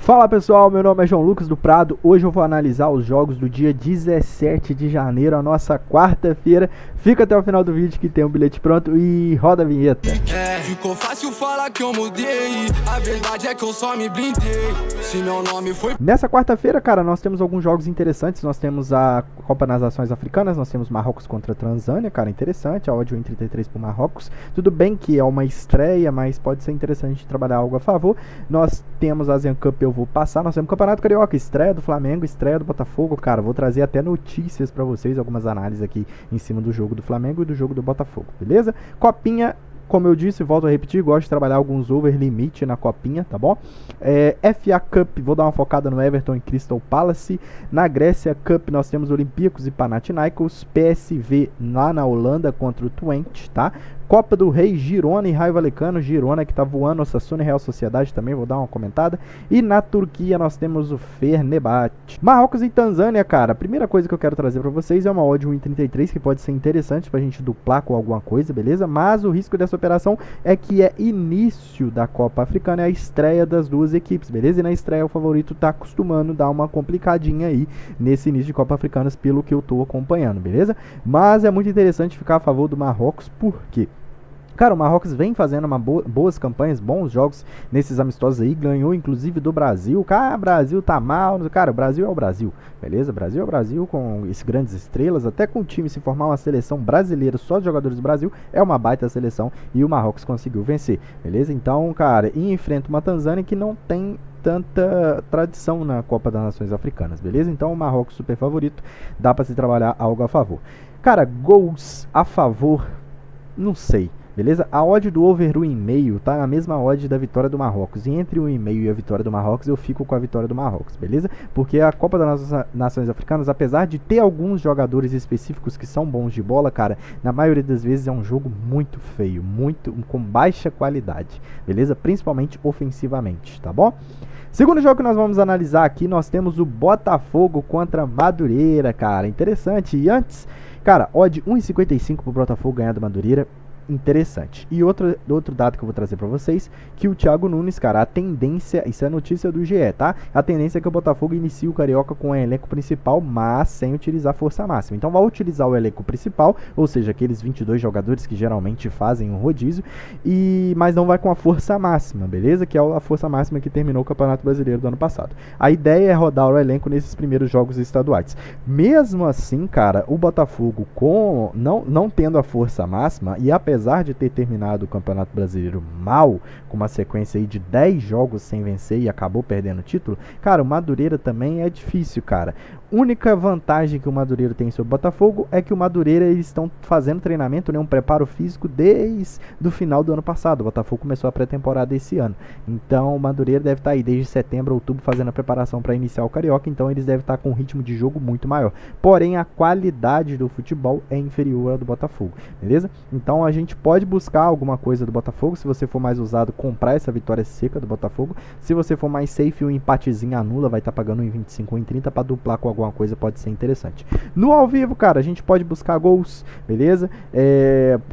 Fala pessoal, meu nome é João Lucas do Prado. Hoje eu vou analisar os jogos do dia 17 de janeiro, a nossa quarta-feira. Fica até o final do vídeo que tem um bilhete pronto e roda a vinheta. Ficou fácil falar que eu mudei, a verdade é que eu só me blindei. Se meu nome foi... Nessa quarta-feira, cara, nós temos alguns jogos interessantes. Nós temos a Copa das Nações Africanas, nós temos Marrocos contra a Tanzânia, cara, interessante. A odd 1,33 pro Marrocos. Tudo bem que é uma estreia, mas pode ser interessante trabalhar algo a favor. Nós temos a ASEAN Cup, eu vou passar. Nós temos o Campeonato Carioca, estreia do Flamengo, estreia do Botafogo, cara. Vou trazer até notícias pra vocês, algumas análises aqui em cima do jogo do Flamengo e do jogo do Botafogo, beleza? Copinha. Como eu disse, volto a repetir, gosto de trabalhar alguns over limite na copinha, tá bom? FA Cup, vou dar uma focada no Everton e Crystal Palace. Na Grécia Cup nós temos Olympiacos e Panathinaikos. PSV lá na Holanda contra o Twente, tá? Copa do Rei, Girona e Raio Vallecano. Girona que tá voando, Osasuna e Real Sociedade também, vou dar uma comentada. E na Turquia nós temos o Fenerbahçe. Marrocos e Tanzânia, cara. A primeira coisa que eu quero trazer pra vocês é uma odd 1,33 que pode ser interessante pra gente duplar com alguma coisa, beleza? Mas o risco dessa operação é que é início da Copa Africana, é a estreia das duas equipes, beleza? E na estreia o favorito tá acostumando dar uma complicadinha aí nesse início de Copa Africanas, pelo que eu tô acompanhando, beleza? Mas é muito interessante ficar a favor do Marrocos, por quê? Cara, o Marrocos vem fazendo boas campanhas, bons jogos nesses amistosos aí, ganhou inclusive do Brasil. Cara, o Brasil tá mal, cara, o Brasil é o Brasil, beleza? Brasil é o Brasil com esses grandes estrelas, até com o time se formar uma seleção brasileira só de jogadores do Brasil, é uma baita seleção e o Marrocos conseguiu vencer, beleza? Então, cara, e enfrenta uma Tanzânia que não tem tanta tradição na Copa das Nações Africanas, beleza? Então o Marrocos super favorito, dá pra se trabalhar algo a favor. Cara, gols a favor, não sei. Beleza? A odd do over 1,5 tá na mesma odd da vitória do Marrocos. E entre 1,5 e a vitória do Marrocos, eu fico com a vitória do Marrocos, beleza? Porque a Copa das Nações Africanas, apesar de ter alguns jogadores específicos que são bons de bola, cara, na maioria das vezes é um jogo muito feio, muito com baixa qualidade, beleza? Principalmente ofensivamente, tá bom? Segundo jogo que nós vamos analisar aqui, nós temos o Botafogo contra Madureira, cara, interessante. E antes, cara, odd 1,55 pro Botafogo ganhar do Madureira. Interessante. E outro dado que eu vou trazer pra vocês, que o Thiago Nunes, cara, a tendência, isso é notícia do GE, tá? A tendência é que o Botafogo inicie o Carioca com o elenco principal, mas sem utilizar força máxima. Então vai utilizar o elenco principal, ou seja, aqueles 22 jogadores que geralmente fazem um rodízio, mas não vai com a força máxima, beleza? Que é a força máxima que terminou o Campeonato Brasileiro do ano passado. A ideia é rodar o elenco nesses primeiros jogos estaduais. Mesmo assim, cara, o Botafogo não tendo a força máxima, e apesar de ter terminado o Campeonato Brasileiro mal, com uma sequência aí de 10 jogos sem vencer e acabou perdendo o título, cara, o Madureira também é difícil, cara. Única vantagem que o Madureira tem sobre o Botafogo é que o Madureira, eles estão fazendo treinamento, né, um preparo físico desde o final do ano passado. O Botafogo começou a pré-temporada esse ano. Então o Madureira deve estar aí desde setembro, outubro, fazendo a preparação para iniciar o Carioca. Então eles devem estar com um ritmo de jogo muito maior. Porém, a qualidade do futebol é inferior à do Botafogo, beleza? Então a gente pode buscar alguma coisa do Botafogo. Se você for mais usado, comprar essa vitória seca do Botafogo. Se você for mais safe, um empatezinho anula, vai estar pagando 1,25, 1,30 para duplar com alguma coisa, pode ser interessante. No ao vivo, cara, a gente pode buscar gols, beleza?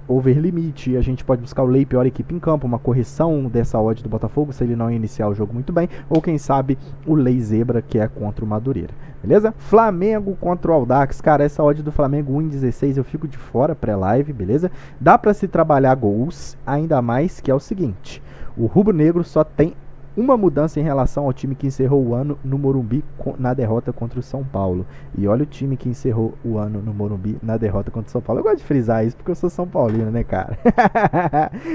Over limite, a gente pode buscar o lei pior equipe em campo, uma correção dessa odd do Botafogo, se ele não iniciar o jogo muito bem, ou quem sabe o lei zebra, que é contra o Madureira, beleza? Flamengo contra o Audax, cara, essa odd do Flamengo 1,16 eu fico de fora pré-live, beleza? Dá pra se trabalhar gols, ainda mais que é o seguinte, o rubro-negro só tem uma mudança em relação ao time que encerrou o ano no Morumbi na derrota contra o São Paulo. E olha o time que encerrou o ano no Morumbi na derrota contra o São Paulo. Eu gosto de frisar isso porque eu sou São Paulino, né, cara?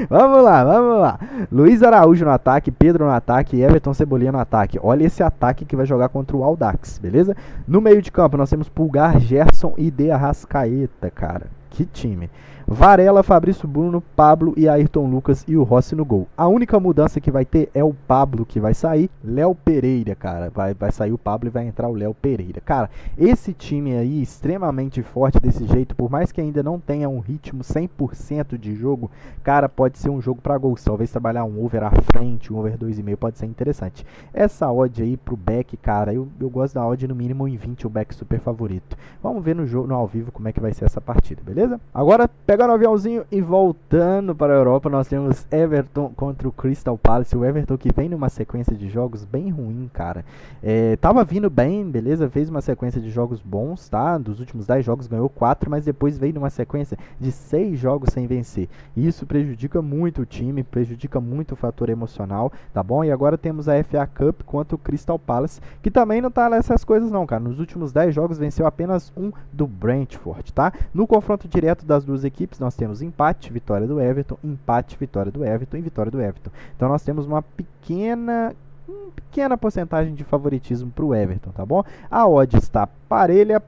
Vamos lá. Luiz Araújo no ataque, Pedro no ataque, Everton Cebolinha no ataque. Olha esse ataque que vai jogar contra o Audax, beleza? No meio de campo nós temos Pulgar, Gerson e De Arrascaeta, cara. Que time. Varela, Fabrício Bruno, Pablo e Ayrton Lucas e o Rossi no gol. A única mudança que vai ter é o Pablo que vai sair. Léo Pereira, cara. Vai sair o Pablo e vai entrar o Léo Pereira. Cara, esse time aí extremamente forte desse jeito, por mais que ainda não tenha um ritmo 100% de jogo, cara, pode ser um jogo para gols. Talvez trabalhar um over à frente, um over 2,5 pode ser interessante. Essa odd aí pro back, cara, eu gosto da odd no mínimo em 20, o back super favorito. Vamos ver no jogo, no ao vivo, como é que vai ser essa partida, beleza? beleza? Agora, pegando o aviãozinho e voltando para a Europa, nós temos Everton contra o Crystal Palace. O Everton que vem numa sequência de jogos bem ruim, cara. Tava vindo bem, beleza? Fez uma sequência de jogos bons, tá? Dos últimos 10 jogos ganhou 4, mas depois veio numa sequência de 6 jogos sem vencer. Isso prejudica muito o time, prejudica muito o fator emocional, tá bom? E agora temos a FA Cup contra o Crystal Palace, que também não tá nessas coisas não, cara. Nos últimos 10 jogos venceu apenas um do Brentford, tá? No confronto direto das duas equipes, nós temos empate, vitória do Everton, empate, vitória do Everton e vitória do Everton. Então nós temos uma pequena porcentagem de favoritismo para o Everton, tá bom? A odd está parelha,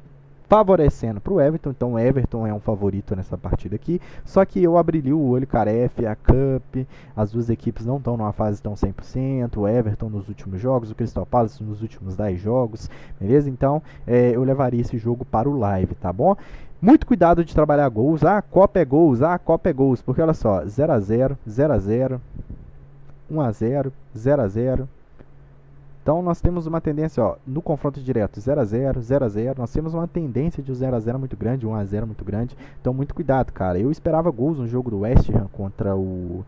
favorecendo para o Everton, então o Everton é um favorito nessa partida aqui, só que eu abriria o olho, cara, FA Cup, as duas equipes não estão numa fase tão 100%, o Everton nos últimos jogos, o Crystal Palace nos últimos 10 jogos, beleza? Então, eu levaria esse jogo para o live, tá bom? Muito cuidado de trabalhar gols, Copa é gols, Copa é gols, porque olha só, 0x0, 0x0, 1x0, 0x0, então nós temos uma tendência, no confronto direto, 0x0, 0x0, nós temos uma tendência de 0x0 muito grande, 1x0 muito grande, então muito cuidado, cara. Eu esperava gols no jogo do West Ham contra o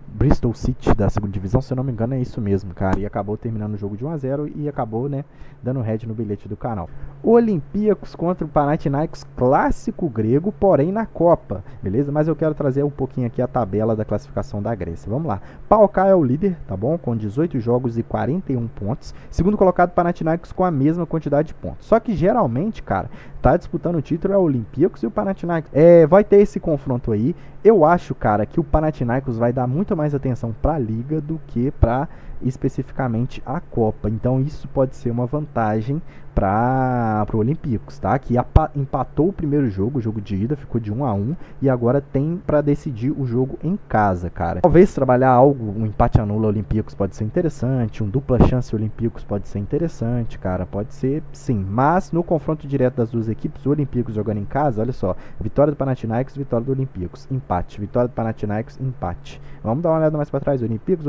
Bristol City da segunda divisão, se eu não me engano é isso mesmo, cara, e acabou terminando o jogo de 1x0 e acabou, né, dando head no bilhete do canal. O Olympiacos contra o Panathinaikos, clássico grego, porém na Copa, beleza? Mas eu quero trazer um pouquinho aqui a tabela da classificação da Grécia, vamos lá. PAOK é o líder, tá bom? Com 18 jogos e 41 pontos, segundo colocado Panathinaikos com a mesma quantidade de pontos, só que geralmente, cara, tá disputando o título é o Olympiacos e o Panathinaikos. Vai ter esse confronto aí. Eu acho, cara, que o Panathinaikos vai dar muito mais atenção para a liga do que para especificamente a Copa. Então isso pode ser uma vantagem para o Olympiacos, tá? Que empatou o primeiro jogo, o jogo de ida, ficou de 1x1 e agora tem para decidir o jogo em casa, cara. Talvez trabalhar algo, um empate anula Olympiacos pode ser interessante, um dupla chance Olympiacos pode ser interessante, cara, pode ser sim, mas no confronto direto das duas equipes, o Olympiacos jogando em casa, olha só, vitória do Panathinaikos, vitória do Olympiacos, empate, vitória do Panathinaikos, empate. Vamos dar uma olhada mais para trás, Olympiacos.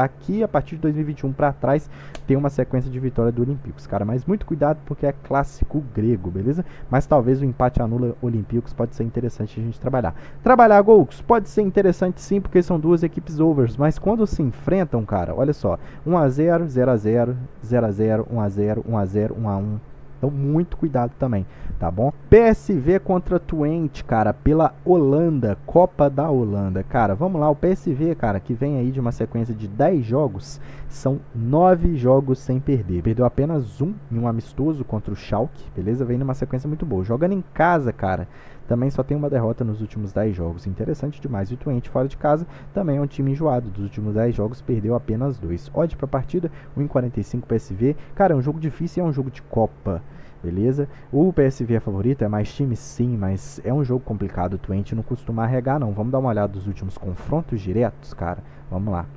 Aqui, a partir de 2021 para trás, tem uma sequência de vitória do Olympiacos, cara, mas muito cuidado porque é clássico grego, beleza? Mas talvez o empate anula Olympiacos pode ser interessante a gente trabalhar. Trabalhar gols pode ser interessante sim, porque são duas equipes overs, mas quando se enfrentam, cara, olha só, 1x0, 0x0, 0x0, 1x0, 1x0, 1x1. Então, muito cuidado também, tá bom? PSV contra Twente, cara, pela Holanda, Copa da Holanda. Cara, vamos lá, o PSV, cara, que vem aí de uma sequência de 10 jogos, são 9 jogos sem perder. Perdeu apenas um em um amistoso contra o Schalke, beleza? Vem numa sequência muito boa. Jogando em casa, cara, também só tem uma derrota nos últimos 10 jogos. Interessante demais. E o Twente fora de casa também é um time enjoado. Dos últimos 10 jogos, perdeu apenas 2. Odd pra partida, 1,45 PSV. Cara, é um jogo difícil e é um jogo de Copa. Beleza? O PSV é favorito, é mais time sim, mas é um jogo complicado. O Twente não costuma arregar não. Vamos dar uma olhada dos últimos confrontos diretos, cara. Vamos lá.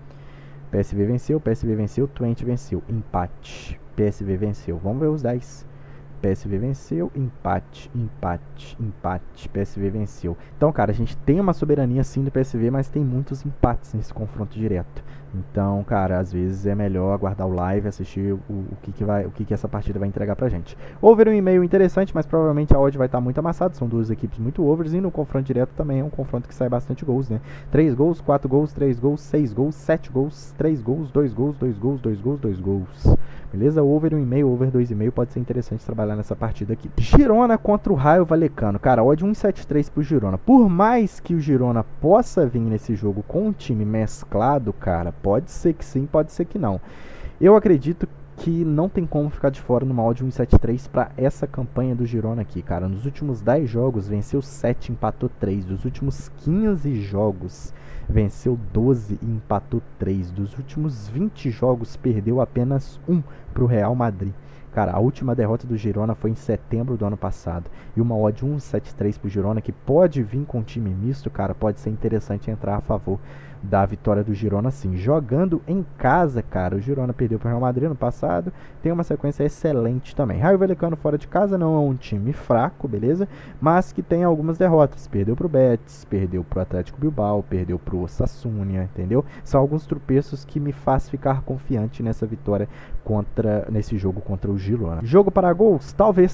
PSV venceu, Twente venceu. Empate. PSV venceu. Vamos ver os 10. PSV venceu, empate, PSV venceu. Então, cara, a gente tem uma soberania sim do PSV, mas tem muitos empates nesse confronto direto. Então, cara, às vezes é melhor aguardar o live, assistir o que essa partida vai entregar pra gente. Over 1,5 interessante, mas provavelmente a odd vai estar muito amassada. São duas equipes muito overs e no confronto direto também é um confronto que sai bastante gols, né? 3 gols, 4 gols, 3 gols, 6 gols, 7 gols, 3 gols, 2 gols, 2 gols, 2 gols, 2 gols. Beleza? Over 1,5, over 2,5 pode ser interessante trabalhar nessa partida aqui. Girona contra o Raio Vallecano. Cara, odd 1,73 pro Girona. Por mais que o Girona possa vir nesse jogo com um time mesclado, cara, pode ser que sim, pode ser que não. Eu acredito que não tem como ficar de fora numa odd 1,73 para essa campanha do Girona aqui, cara. Nos últimos 10 jogos, venceu 7, empatou 3. Dos últimos 15 jogos, venceu 12 e empatou 3. Dos últimos 20 jogos, perdeu apenas 1 para o Real Madrid. Cara, a última derrota do Girona foi em setembro do ano passado. E uma odd 1,73 pro Girona, que pode vir com um time misto, cara, pode ser interessante entrar a favor da vitória do Girona sim. Jogando em casa, cara, o Girona perdeu para o Real Madrid no passado, tem uma sequência excelente também. Raio Vallecano fora de casa não é um time fraco, beleza? Mas que tem algumas derrotas. Perdeu para o Betis, perdeu para o Atlético Bilbao, perdeu para o Osasuna, entendeu? São alguns tropeços que me faz ficar confiante nessa vitória nesse jogo contra o Girona. Jogo para gols? Talvez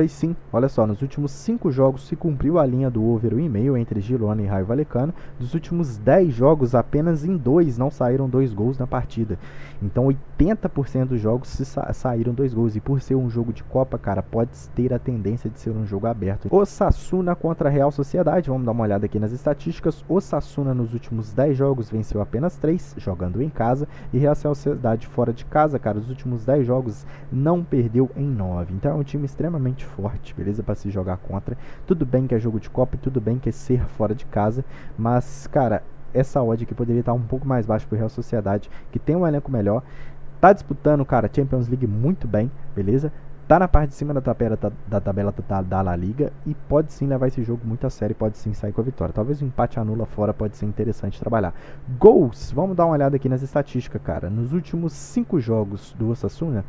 sim. Olha só, nos últimos 5 jogos se cumpriu a linha do over 1,5 entre Girona e Raio Vallecano. Dos últimos 10 jogos, apenas em 2 não saíram 2 gols na partida. Então 80% dos jogos saíram 2 gols. E por ser um jogo de Copa, cara, pode ter a tendência de ser um jogo aberto. Osasuna contra a Real Sociedade. Vamos dar uma olhada aqui nas estatísticas. Osasuna nos últimos 10 jogos venceu apenas 3, jogando em casa. E Real Sociedade fora de casa, cara, os últimos 10 jogos não perdeu em 9. Então é um time extremamente forte, beleza? Para se jogar contra. Tudo bem que é jogo de Copa e tudo bem que é ser fora de casa. Mas, cara, essa odd aqui poderia estar um pouco mais baixa para o Real Sociedade, que tem um elenco melhor. Tá disputando, cara, Champions League muito bem, beleza? Tá na parte de cima da tabela da La Liga e pode sim levar esse jogo muito a sério, pode sim sair com a vitória. Talvez um empate anula fora pode ser interessante trabalhar. Gols, vamos dar uma olhada aqui nas estatísticas, cara. Nos últimos 5 jogos do Osasuna,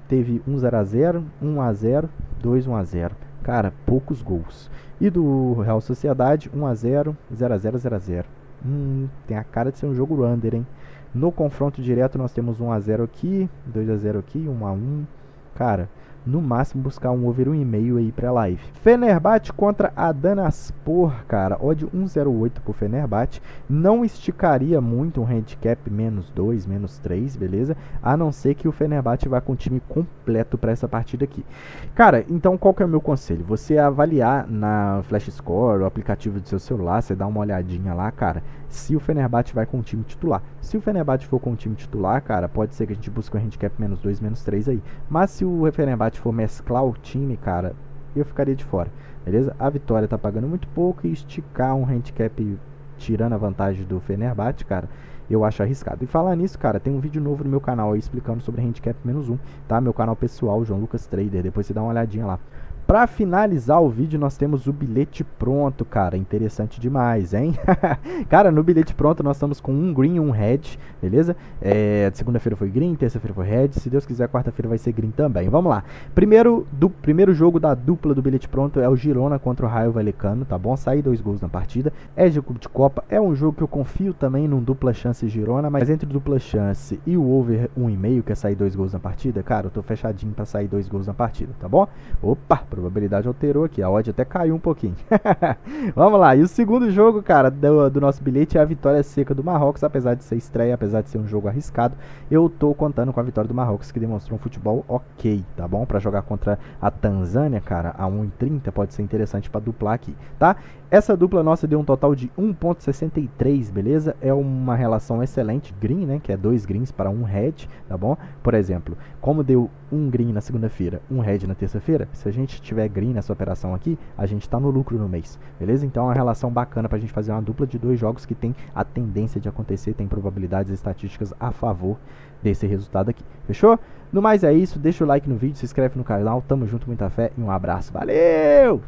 teve 1-0-0, 1-0, 2-1-0. Cara, poucos gols. E do Real Sociedade, 1-0, 0-0, 0-0. Tem a cara de ser um jogo under, hein? No confronto direto nós temos 1-0 aqui, 2-0 aqui, 1-1. Cara, no máximo buscar um over 1,5 aí pra live. Fenerbahçe contra Adanaspor, cara. Odd 1,08 pro Fenerbahçe. Não esticaria muito um handicap -2, -3, beleza? A não ser que o Fenerbahçe vá com o time completo pra essa partida aqui. Cara, então qual que é o meu conselho? Você avaliar na Flash Score, o aplicativo do seu celular, você dá uma olhadinha lá, cara, se o Fenerbahçe vai com o time titular. Se o Fenerbahçe for com o time titular, cara, pode ser que a gente busque um handicap -2, -3 aí. Mas se o Fenerbahçe for mesclar o time, cara, eu ficaria de fora, beleza? A vitória tá pagando muito pouco e esticar um handicap tirando a vantagem do Fenerbahçe, cara, eu acho arriscado. E falar nisso, cara, tem um vídeo novo no meu canal aí explicando sobre handicap -1, tá? Meu canal pessoal, João Lucas Trader, depois você dá uma olhadinha lá. Para finalizar o vídeo, nós temos o bilhete pronto, cara. Interessante demais, hein? Cara, no bilhete pronto nós estamos com um green e um red, beleza? Segunda-feira foi green, terça-feira foi red. Se Deus quiser, quarta-feira vai ser green também. Vamos lá. Primeiro jogo da dupla do bilhete pronto é o Girona contra o Raio Vallecano, tá bom? Saí 2 gols na partida. É jogo de Copa. É um jogo que eu confio também num dupla chance Girona, mas entre dupla chance e o over 1,5, que é sair 2 gols na partida, cara, eu tô fechadinho para sair 2 gols na partida, tá bom? Opa! Probabilidade alterou aqui, a odd até caiu um pouquinho. Vamos lá, e o segundo jogo, cara, do nosso bilhete é a vitória seca do Marrocos. Apesar de ser estreia, apesar de ser um jogo arriscado, eu tô contando com a vitória do Marrocos, que demonstrou um futebol ok, tá bom? Pra jogar contra a Tanzânia, cara, a 1,30 pode ser interessante pra duplar aqui, tá? Essa dupla nossa deu um total de 1,63, beleza? É uma relação excelente, green, né, que é 2 greens para 1 red, tá bom? Por exemplo, como deu 1 green na segunda-feira, 1 red na terça-feira, se a gente tiver green nessa operação aqui, a gente tá no lucro no mês, beleza? Então é uma relação bacana pra gente fazer uma dupla de 2 jogos que tem a tendência de acontecer, tem probabilidades estatísticas a favor desse resultado aqui, fechou? No mais é isso, deixa o like no vídeo, se inscreve no canal, tamo junto, muita fé e um abraço, valeu!